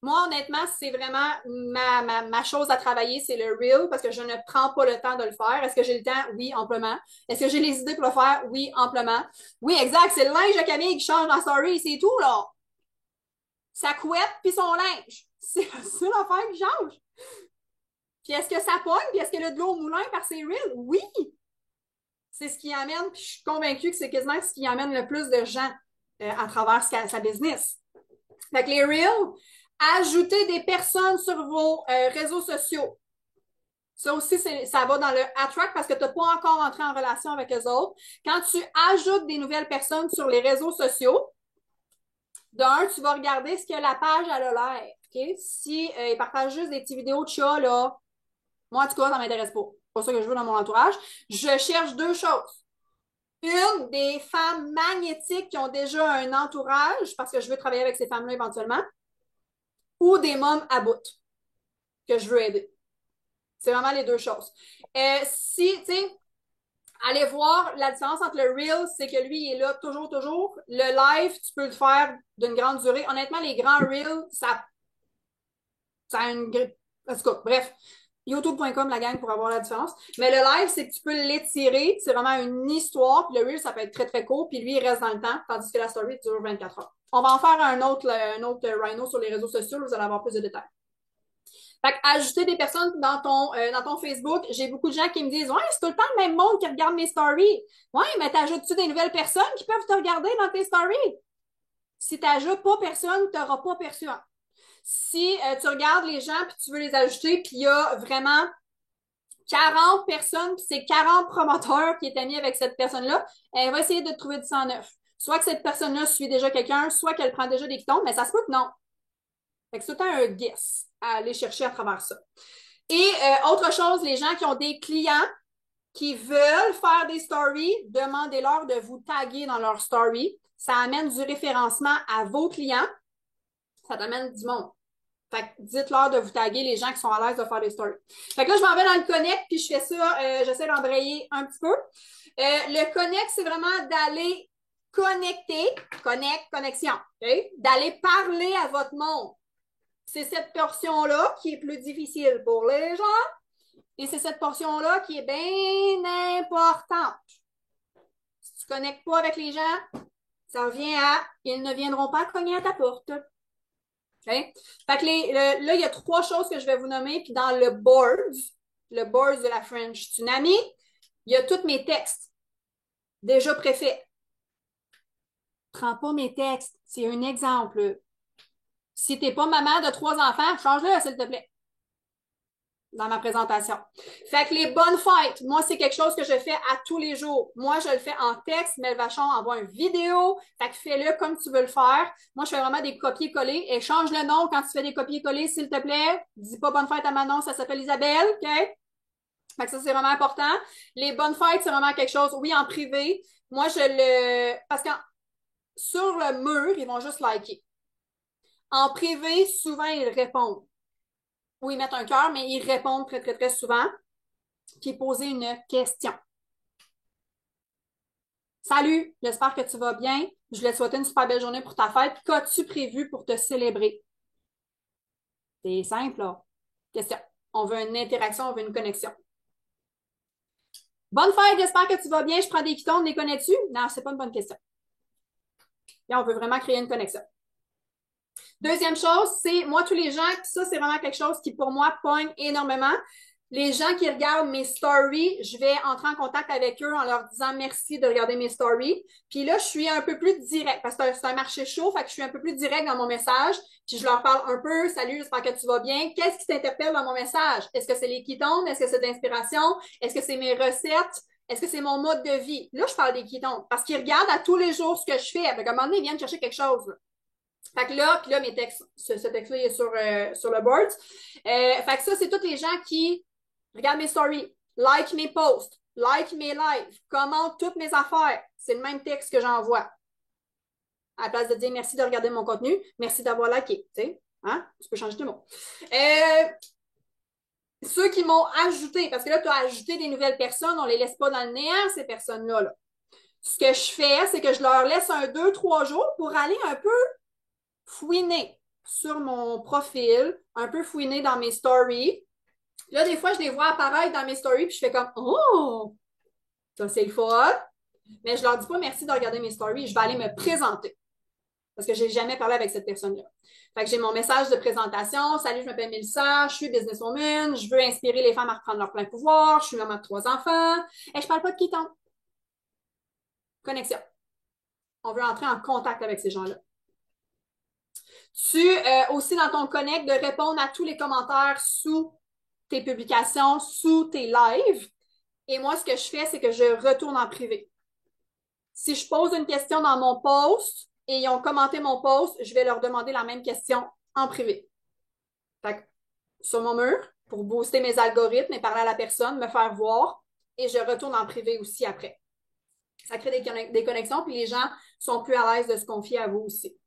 moi, honnêtement, c'est vraiment ma chose à travailler, c'est le reel, parce que je ne prends pas le temps de le faire. Est-ce que j'ai le temps? Oui, amplement. Est-ce que j'ai les idées pour le faire? Oui, amplement. Oui, exact, c'est le linge de Camille qui change dans Story, c'est tout, là. Sa couette puis son linge. C'est la seule affaire qui change. Puis est-ce que ça pogne? Puis est-ce qu'elle a de l'eau au moulin par ses reels? Oui! C'est ce qui amène, puis je suis convaincue que c'est quasiment ce qui amène le plus de gens à travers sa business. Fait que les reels, ajoutez des personnes sur vos réseaux sociaux. Ça aussi, ça va dans le attract parce que tu n'as pas encore entré en relation avec eux autres. Quand tu ajoutes des nouvelles personnes sur les réseaux sociaux, d'un, tu vas regarder ce que la page a l'air. Okay? Si ils partagent juste des petites vidéos de chats, là, moi, en tout cas, ça ne m'intéresse pas. C'est pas ça que je veux dans mon entourage. Je cherche 2 choses. Une, des femmes magnétiques qui ont déjà un entourage, parce que je veux travailler avec ces femmes-là éventuellement, ou des mômes à bout. que je veux aider. C'est vraiment les deux choses. Si, tu sais, allez voir la différence entre le Reel, c'est que lui, il est là toujours, toujours. Le live, tu peux le faire d'une grande durée. Honnêtement, les grands Reels, ça a une... En tout cas, bref, youtube.com, la gang, pour avoir la différence. Mais le live, c'est que tu peux l'étirer. C'est vraiment une histoire. Puis le Reel, ça peut être très, très court. Puis lui, il reste dans le temps, tandis que la story dure 24 heures. On va en faire un autre Rhino sur les réseaux sociaux. Vous allez avoir plus de détails. Fait que ajouter des personnes dans ton Facebook, j'ai beaucoup de gens qui me disent ouais, c'est tout le temps le même monde qui regarde mes stories. Ouais, mais t'ajoutes-tu des nouvelles personnes qui peuvent te regarder dans tes stories? Si t'ajoutes pas personne, t'auras pas personne. Si tu regardes les gens puis tu veux les ajouter, puis il y a vraiment 40 personnes, puis c'est 40 promoteurs qui est mis avec cette personne-là, elle va essayer de trouver du 109. Soit que cette personne-là suit déjà quelqu'un, soit qu'elle prend déjà des quitons, mais ça se peut que non. Fait que c'est tout le temps un guess à aller chercher à travers ça. Et autre chose, les gens qui ont des clients qui veulent faire des stories, demandez-leur de vous taguer dans leur story. Ça amène du référencement à vos clients. Ça t'amène du monde. Fait que dites-leur de vous taguer les gens qui sont à l'aise de faire des stories. Fait que là, je m'en vais dans le Connect, puis je fais ça, j'essaie d'embrayer un petit peu. Le Connect, c'est vraiment d'aller connecter, connexion, okay? D'aller parler à votre monde. C'est cette portion-là qui est plus difficile pour les gens et c'est cette portion-là qui est bien importante. Si tu ne connectes pas avec les gens, ça revient à ils ne viendront pas cogner à ta porte. Okay? Fait que là, il y a 3 choses que je vais vous nommer. Puis dans le board de la French Tsunami, il y a tous mes textes déjà préfaits. Prends pas mes textes. C'est un exemple. Si tu n'es pas maman de 3 enfants, change-le, s'il te plaît, dans ma présentation. Fait que les bonnes fêtes, moi, c'est quelque chose que je fais à tous les jours. Moi, je le fais en texte, mais Vachon envoie une vidéo. Fait que fais-le comme tu veux le faire. Moi, je fais vraiment des copier-coller. Et change le nom quand tu fais des copier-coller, s'il te plaît. Dis pas bonne fête à Manon, ça s'appelle Isabelle, OK? Fait que ça, c'est vraiment important. Les bonnes fêtes, c'est vraiment quelque chose, oui, en privé. Moi, parce que sur le mur, ils vont juste liker. En privé, souvent, ils répondent. Ou ils mettent un cœur, mais ils répondent très, très, très souvent. Puis poser une question. Salut, j'espère que tu vas bien. Je voulais te souhaiter une super belle journée pour ta fête. Qu'as-tu prévu pour te célébrer? C'est simple, là. Question. On veut une interaction, on veut une connexion. Bonne fête, j'espère que tu vas bien. Je prends des quitons, les connais-tu? Non, c'est pas une bonne question. Et on veut vraiment créer une connexion. Deuxième chose, c'est moi, tous les gens, ça, c'est vraiment quelque chose qui, pour moi, pogne énormément. Les gens qui regardent mes stories, je vais entrer en contact avec eux en leur disant merci de regarder mes stories. Puis là, je suis un peu plus direct parce que c'est un marché chaud, fait que je suis un peu plus direct dans mon message. Puis je leur parle un peu, salut, j'espère que tu vas bien. Qu'est-ce qui t'interpelle dans mon message? Est-ce que c'est les ketones? Est-ce que c'est d'inspiration? Est-ce que c'est mes recettes? Est-ce que c'est mon mode de vie? Là, je parle des ketones parce qu'ils regardent à tous les jours ce que je fais. À un moment donné, ils viennent chercher quelque chose. Là. Fait que là, puis là, mes textes, ce texte-là, il est sur le board. Fait que ça, c'est tous les gens qui regardent mes stories, like mes posts, like mes lives, commentent toutes mes affaires. C'est le même texte que j'envoie. À la place de dire merci de regarder mon contenu, merci d'avoir liké. Tu sais, hein? Tu peux changer de mot. Ceux qui m'ont ajouté, parce que là, tu as ajouté des nouvelles personnes, on ne les laisse pas dans le néant, ces personnes-là. Là. Ce que je fais, c'est que je leur laisse 2-3 jours pour aller un peu fouiner sur mon profil, un peu fouiner dans mes stories. Là, des fois, je les vois apparaître dans mes stories, puis je fais comme oh, ça c'est le fun. Mais je leur dis pas merci de regarder mes stories, je vais aller me présenter. Parce que j'ai jamais parlé avec cette personne-là. Fait que j'ai mon message de présentation. Salut, je m'appelle Mélissa, je suis businesswoman, je veux inspirer les femmes à reprendre leur plein pouvoir, je suis maman de 3 enfants. Et je parle pas de qui tombe. Connexion. On veut entrer en contact avec ces gens-là. Tu, aussi dans ton Connect, de répondre à tous les commentaires sous tes publications, sous tes lives. Et moi, ce que je fais, c'est que je retourne en privé. Si je pose une question dans mon post et ils ont commenté mon post, je vais leur demander la même question en privé. Fait que, sur mon mur, pour booster mes algorithmes et parler à la personne, me faire voir, et je retourne en privé aussi après. Ça crée des connexions, puis les gens sont plus à l'aise de se confier à vous aussi.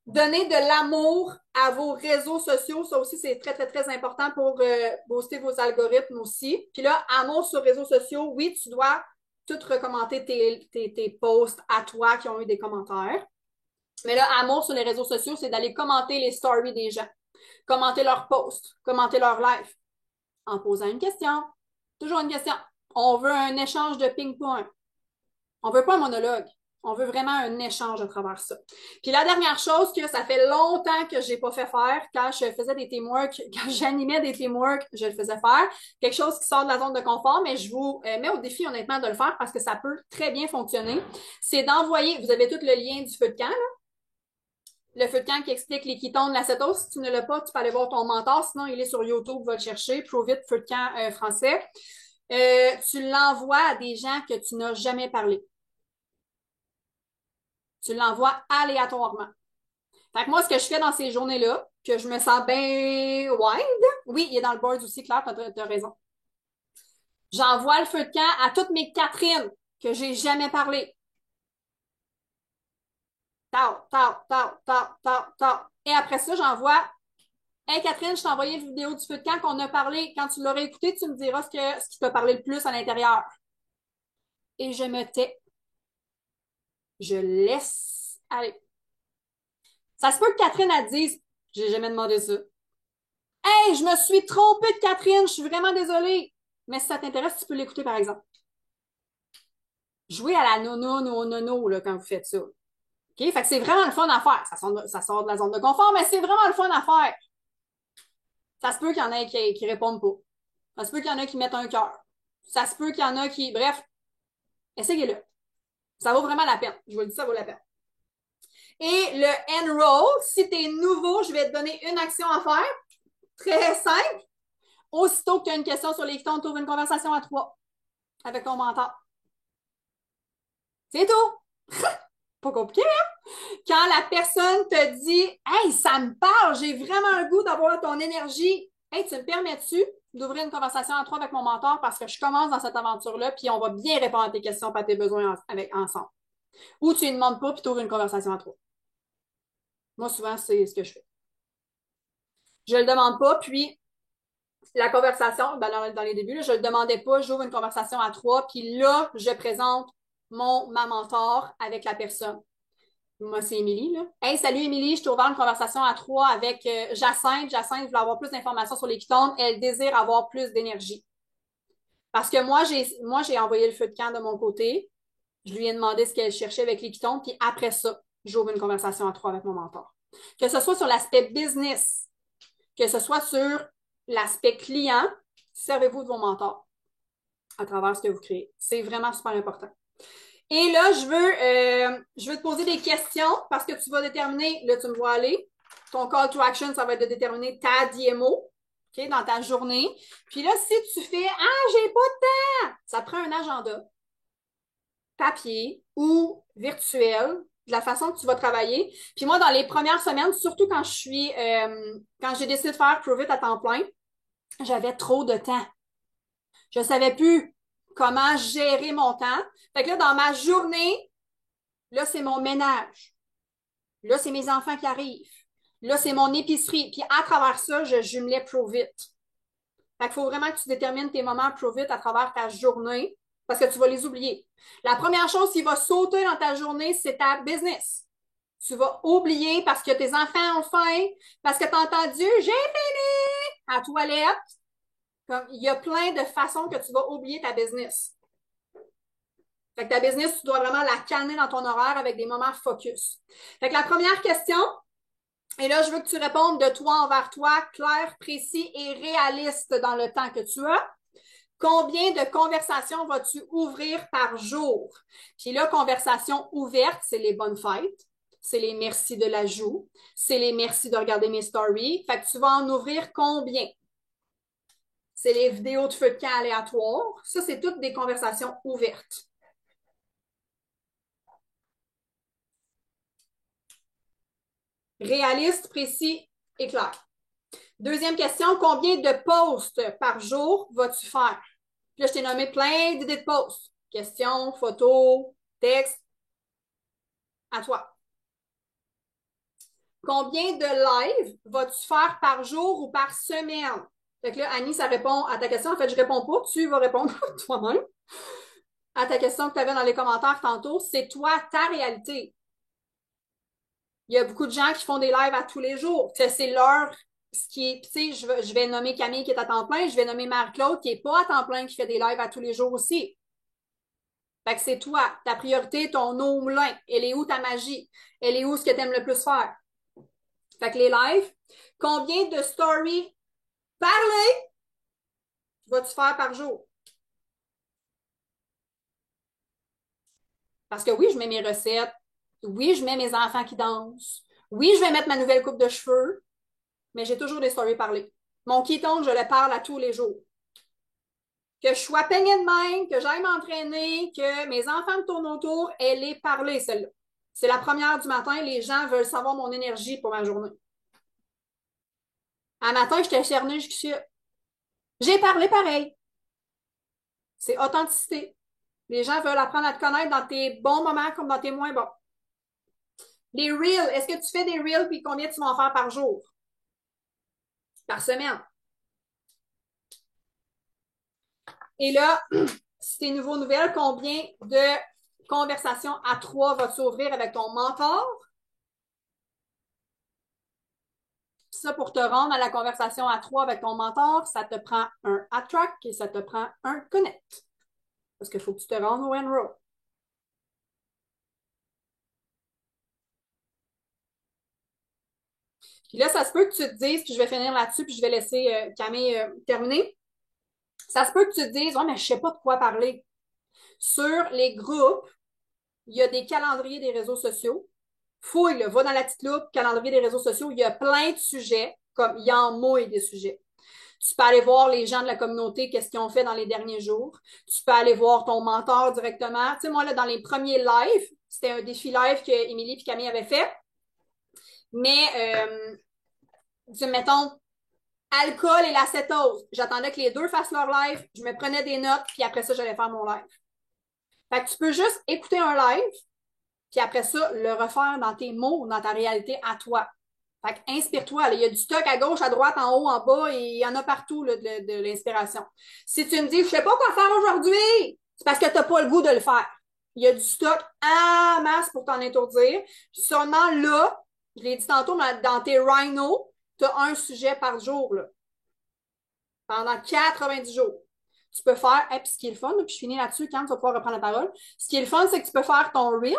Donner de l'amour à vos réseaux sociaux. Ça aussi, c'est très, très, très important pour booster vos algorithmes aussi. Puis là, amour sur réseaux sociaux, oui, tu dois tout recommander tes posts à toi qui ont eu des commentaires. Mais là, amour sur les réseaux sociaux, c'est d'aller commenter les stories des gens, commenter leurs posts, commenter leurs lives, en posant une question. Toujours une question. On veut un échange de ping-pong. On veut pas un monologue. On veut vraiment un échange à travers ça. Puis la dernière chose que ça fait longtemps que j'ai pas fait faire, quand je faisais des teamwork, quand j'animais des teamwork, je le faisais faire. Quelque chose qui sort de la zone de confort, mais je vous mets au défi honnêtement de le faire parce que ça peut très bien fonctionner. C'est d'envoyer, vous avez tout le lien du feu de camp, là. Le feu de camp qui explique les ketones, l'acétose. Si tu ne l'as pas, tu peux aller voir ton mentor. Sinon, il est sur YouTube, va le chercher. Prove It, feu de camp français. Tu l'envoies à des gens que tu n'as jamais parlé. Tu l'envoies aléatoirement. Fait que moi, ce que je fais dans ces journées-là, que je me sens bien wild, oui, il est dans le board aussi, Claire, t'as raison. J'envoie le feu de camp à toutes mes Catherine que j'ai jamais parlé. Tao, tao, tao, tao, tao, tao. Et après ça, j'envoie Hey Catherine, je t'ai envoyé une vidéo du feu de camp qu'on a parlé. Quand tu l'auras écouté, tu me diras ce qui t'a parlé le plus à l'intérieur. Et je me tais. Je laisse aller. Ça se peut que Catherine, elle dise, j'ai jamais demandé ça. Hey, je me suis trompée de Catherine, je suis vraiment désolée. Mais si ça t'intéresse, tu peux l'écouter, par exemple. Jouez à la nono ou au nono là, quand vous faites ça. OK? Fait que c'est vraiment le fun à faire. Ça sort de la zone de confort, mais c'est vraiment le fun à faire. Ça se peut qu'il y en ait qui répondent pas. Ça se peut qu'il y en a qui mettent un cœur. Ça se peut qu'il y en a qui. Bref, essayez-le. Ça vaut vraiment la peine. Je vous le dis, ça vaut la peine. Et le enroll, si tu es nouveau, je vais te donner une action à faire. Très simple. Aussitôt que tu as une question sur les pitons, tu ouvres une conversation à trois avec ton mentor. C'est tout. Pas compliqué, hein? Quand la personne te dit Hey, ça me parle, j'ai vraiment un goût d'avoir ton énergie. Hey, tu me permets-tu d'ouvrir une conversation à trois avec mon mentor parce que je commence dans cette aventure-là, puis on va bien répondre à tes questions, à tes besoins ensemble. Ou tu ne demandes pas, puis tu ouvres une conversation à trois. Moi, souvent, c'est ce que je fais. Je ne le demande pas, puis la conversation, ben dans les débuts, là, je ne le demandais pas, j'ouvre une conversation à trois, puis là, je présente ma mentor avec la personne. Moi, c'est Émilie, là. Hey, salut Émilie, je t'ai ouvert une conversation à trois avec Jacinthe. Jacinthe voulait avoir plus d'informations sur les ketones. Elle désire avoir plus d'énergie. Parce que moi, j'ai envoyé le feu de camp de mon côté. Je lui ai demandé ce qu'elle cherchait avec les ketones, puis après ça, j'ouvre une conversation à trois avec mon mentor. Que ce soit sur l'aspect business, que ce soit sur l'aspect client, servez-vous de vos mentors à travers ce que vous créez. C'est vraiment super important. Et là, je veux te poser des questions parce que tu vas déterminer, là, tu me vois aller. Ton call to action, ça va être de déterminer ta DMO, OK, dans ta journée. Puis là, si tu fais Ah, j'ai pas de temps, ça prend un agenda, papier ou virtuel, de la façon que tu vas travailler. Puis moi, dans les premières semaines, surtout quand j'ai décidé de faire Prove It à temps plein, j'avais trop de temps. Je savais plus comment gérer mon temps. Fait que là, dans ma journée, là, c'est mon ménage. Là, c'est mes enfants qui arrivent. Là, c'est mon épicerie. Puis à travers ça, je jumelais Prove It. Fait qu'il faut vraiment que tu détermines tes moments Prove It à travers ta journée parce que tu vas les oublier. La première chose qui va sauter dans ta journée, c'est ta business. Tu vas oublier parce que tes enfants ont faim, parce que tu as entendu « J'ai fini » à la toilette. Comme, il y a plein de façons que tu vas oublier ta business. Fait que ta business, tu dois vraiment la calmer dans ton horaire avec des moments focus. Fait que la première question, et là, je veux que tu répondes de toi envers toi, clair, précis et réaliste dans le temps que tu as. Combien de conversations vas-tu ouvrir par jour? Puis là, conversation ouverte, c'est les bonnes fêtes, c'est les merci de l'ajout, c'est les merci de regarder mes stories. Fait que tu vas en ouvrir combien? C'est les vidéos de feu de camp aléatoires. Ça, c'est toutes des conversations ouvertes. Réaliste, précis et clair. Deuxième question, combien de posts par jour vas-tu faire? Puis là, je t'ai nommé plein d'idées de posts. Questions, photos, textes. À toi. Combien de lives vas-tu faire par jour ou par semaine? Fait que là, Annie, ça répond à ta question. En fait, je réponds pas. Tu vas répondre toi-même à ta question que tu avais dans les commentaires tantôt. C'est toi, ta réalité. Il y a beaucoup de gens qui font des lives à tous les jours. C'est leur ce qui est, tu sais, je vais nommer Camille qui est à temps plein, je vais nommer Marie-Claude qui est pas à temps plein, qui fait des lives à tous les jours aussi. Fait que c'est toi, ta priorité, ton eau au moulin. Elle est où ta magie? Elle est où ce que tu aimes le plus faire? Fait que les lives, combien de stories parlées vas-tu faire par jour? Parce que oui, je mets mes recettes. Oui, je mets mes enfants qui dansent. Oui, je vais mettre ma nouvelle coupe de cheveux, mais j'ai toujours des stories parlées. Mon keton, je le parle à tous les jours. Que je sois peignée de même, que j'aille m'entraîner, que mes enfants me tournent autour, elle est parlée, celle-là. C'est la première du matin, les gens veulent savoir mon énergie pour ma journée. Un matin, j'étais cernée jusqu'ici. J'ai parlé pareil. C'est authenticité. Les gens veulent apprendre à te connaître dans tes bons moments comme dans tes moins bons. Les reels, est-ce que tu fais des reels puis combien tu vas en faire par jour? Par semaine? Et là, si t'es nouveau nouvelle, combien de conversations à trois vas-tu ouvrir avec ton mentor? Ça, pour te rendre à la conversation à trois avec ton mentor, ça te prend un attract et ça te prend un connect. Parce qu'il faut que tu te rendes au enroll. Puis là, ça se peut que tu te dises, puis je vais finir là-dessus, puis je vais laisser Camille terminer. Ça se peut que tu te dises, ouais, mais je sais pas de quoi parler. Sur les groupes, il y a des calendriers des réseaux sociaux. Fouille, là, va dans la petite loupe, calendrier des réseaux sociaux. Il y a plein de sujets, comme il y en mouille des sujets. Tu peux aller voir les gens de la communauté, qu'est-ce qu'ils ont fait dans les derniers jours. Tu peux aller voir ton mentor directement. Tu sais, moi, là, dans les premiers lives, c'était un défi live que Émilie et Camille avaient fait. Mais, mettons, alcool et l'acétose. J'attendais que les deux fassent leur live, je me prenais des notes, puis après ça, j'allais faire mon live. Fait que tu peux juste écouter un live, puis après ça, le refaire dans tes mots, dans ta réalité à toi. Fait que inspire-toi. Il y a du stock à gauche, à droite, en haut, en bas, et il y en a partout là, de l'inspiration. Si tu me dis, je sais pas quoi faire aujourd'hui, c'est parce que tu n'as pas le goût de le faire. Il y a du stock en masse pour t'en étourdir. Seulement là, je l'ai dit tantôt, dans tes rhinos, tu as un sujet par jour, là, pendant 90 jours. Tu peux faire, et puis ce qui est le fun, puis je finis là-dessus quand tu vas pouvoir reprendre la parole. Ce qui est le fun, c'est que tu peux faire ton reel,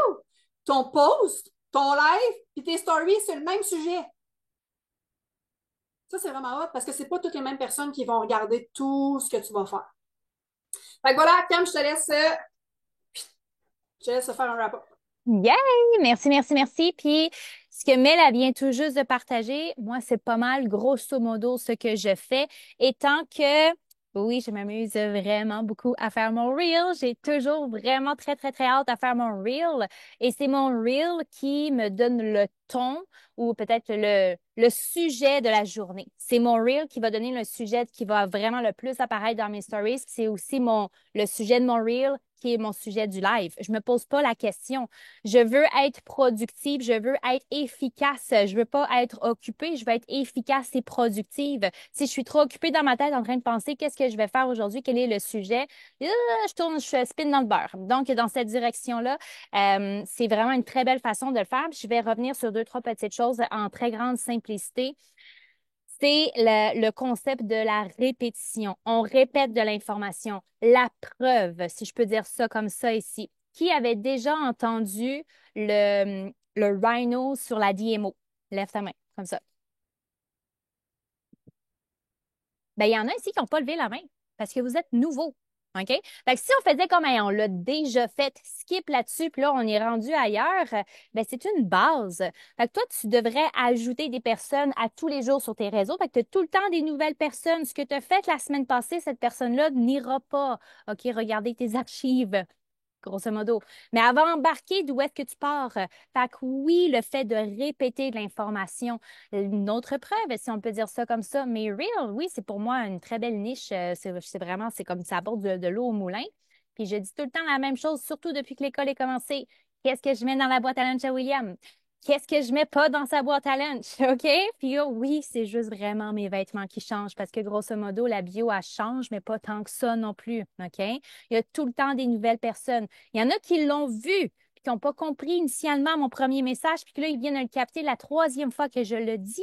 ton post, ton live, puis tes stories sur le même sujet. Ça, c'est vraiment hot parce que c'est pas toutes les mêmes personnes qui vont regarder tout ce que tu vas faire. Fait que voilà, Cam, je te laisse faire un wrap-up. Yay! Merci, merci, merci. Puis, ce que Mel elle vient tout juste de partager, moi, c'est pas mal, grosso modo, ce que je fais, étant que, oui, je m'amuse vraiment beaucoup à faire mon reel. J'ai toujours vraiment très, très, très hâte à faire mon reel. Et c'est mon reel qui me donne le ton ou peut-être le sujet de la journée. C'est mon reel qui va donner le sujet qui va vraiment le plus apparaître dans mes stories. C'est aussi le sujet de mon reel qui est mon sujet du live. Je me pose pas la question. Je veux être productive, je veux être efficace, je veux pas être occupée, je veux être efficace et productive. Si je suis trop occupée dans ma tête en train de penser qu'est-ce que je vais faire aujourd'hui, quel est le sujet, je tourne, je spin dans le beurre. Donc, dans cette direction-là, c'est vraiment une très belle façon de le faire. Je vais revenir sur deux, trois petites choses en très grande simplicité. C'est le concept de la répétition. On répète de l'information. La preuve, si je peux dire ça comme ça ici. Qui avait déjà entendu le rhino sur la DMO? Lève ta main, comme ça. Ben, il y en a ici qui n'ont pas levé la main parce que vous êtes nouveau. OK? Fait que si on faisait comme hey, on l'a déjà fait, skip là-dessus, puis là, on est rendu ailleurs, ben c'est une base. Fait que toi, tu devrais ajouter des personnes à tous les jours sur tes réseaux. Fait que tu as tout le temps des nouvelles personnes. Ce que tu as fait la semaine passée, cette personne-là n'ira pas. OK, regardez tes archives grosso modo. Mais avant d'embarquer, d'où est-ce que tu pars? Fait que oui, le fait de répéter de l'information, une autre preuve, si on peut dire ça comme ça, mais Real, oui, c'est pour moi une très belle niche. C'est vraiment, c'est comme ça apporte de l'eau au moulin. Puis je dis tout le temps la même chose, surtout depuis que l'école est commencée. Qu'est-ce que je mets dans la boîte à lunch à William? Qu'est-ce que je mets pas dans sa boîte à lunch, OK? Puis là, oui, c'est juste vraiment mes vêtements qui changent parce que grosso modo, la bio, elle change, mais pas tant que ça non plus, OK? Il y a tout le temps des nouvelles personnes. Il y en a qui l'ont vu puis qui n'ont pas compris initialement mon premier message, puis que là, ils viennent de le capter la troisième fois que je le dis,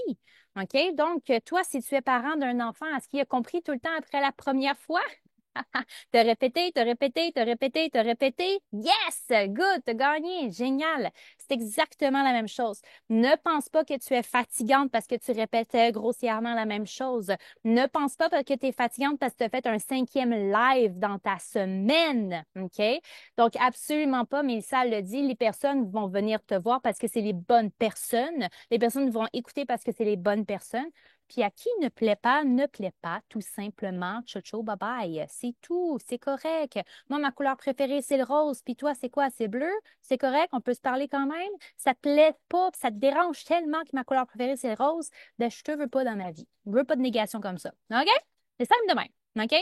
OK? Donc, toi, si tu es parent d'un enfant, est-ce qu'il a compris tout le temps après la première fois? T'as répété, t'as répété, t'as répété, t'as répété. Yes! Good, t'as gagné. Génial. C'est exactement la même chose. Ne pense pas que tu es fatigante parce que tu répétais grossièrement la même chose. Ne pense pas que tu es fatigante parce que tu as fait un cinquième live dans ta semaine. OK? Donc, absolument pas, mais ça le dit, les personnes vont venir te voir parce que c'est les bonnes personnes. Les personnes vont écouter parce que c'est les bonnes personnes. Puis à qui ne plaît pas, tout simplement. Ciao, bye bye. C'est tout, c'est correct. Moi, ma couleur préférée, c'est le rose. Puis toi, c'est quoi? C'est bleu? C'est correct, on peut se parler quand même. Ça te plaît pas, puis ça te dérange tellement que ma couleur préférée, c'est le rose. Ben, je te veux pas dans ma vie. Je veux pas de négation comme ça. OK? C'est simple de même. OK?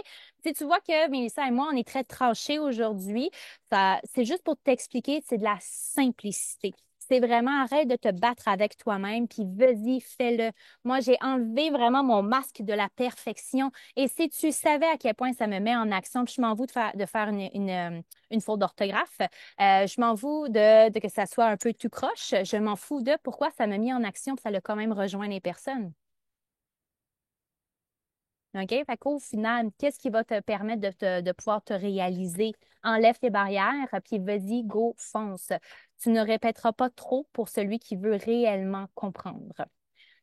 Tu vois que Mélissa et moi, on est très tranchés aujourd'hui. C'est juste pour t'expliquer, c'est de la simplicité. C'est vraiment arrête de te battre avec toi-même, puis vas-y, fais-le. Moi, j'ai enlevé vraiment mon masque de la perfection. Et si tu savais à quel point ça me met en action, puis je m'en fous de faire une faute d'orthographe, je m'en fous de que ça soit un peu tout croche, je m'en fous de pourquoi ça m'a mis en action, puis ça l'a quand même rejoint les personnes. OK? Fait qu'au final, qu'est-ce qui va te permettre de pouvoir te réaliser? Enlève tes barrières, puis vas-y, go, fonce. Tu ne répéteras pas trop pour celui qui veut réellement comprendre.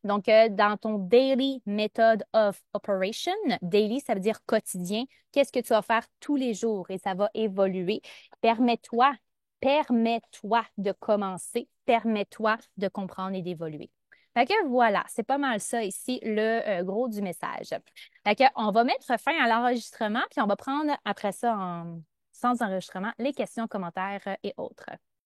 Donc, dans ton daily method of operation, daily, ça veut dire quotidien, qu'est-ce que tu vas faire tous les jours et ça va évoluer. Permets-toi, permets-toi de commencer, permets-toi de comprendre et d'évoluer. Fait que voilà, c'est pas mal ça ici, le gros du message. Fait que on va mettre fin à l'enregistrement, puis on va prendre après ça, sans enregistrement, les questions, commentaires et autres.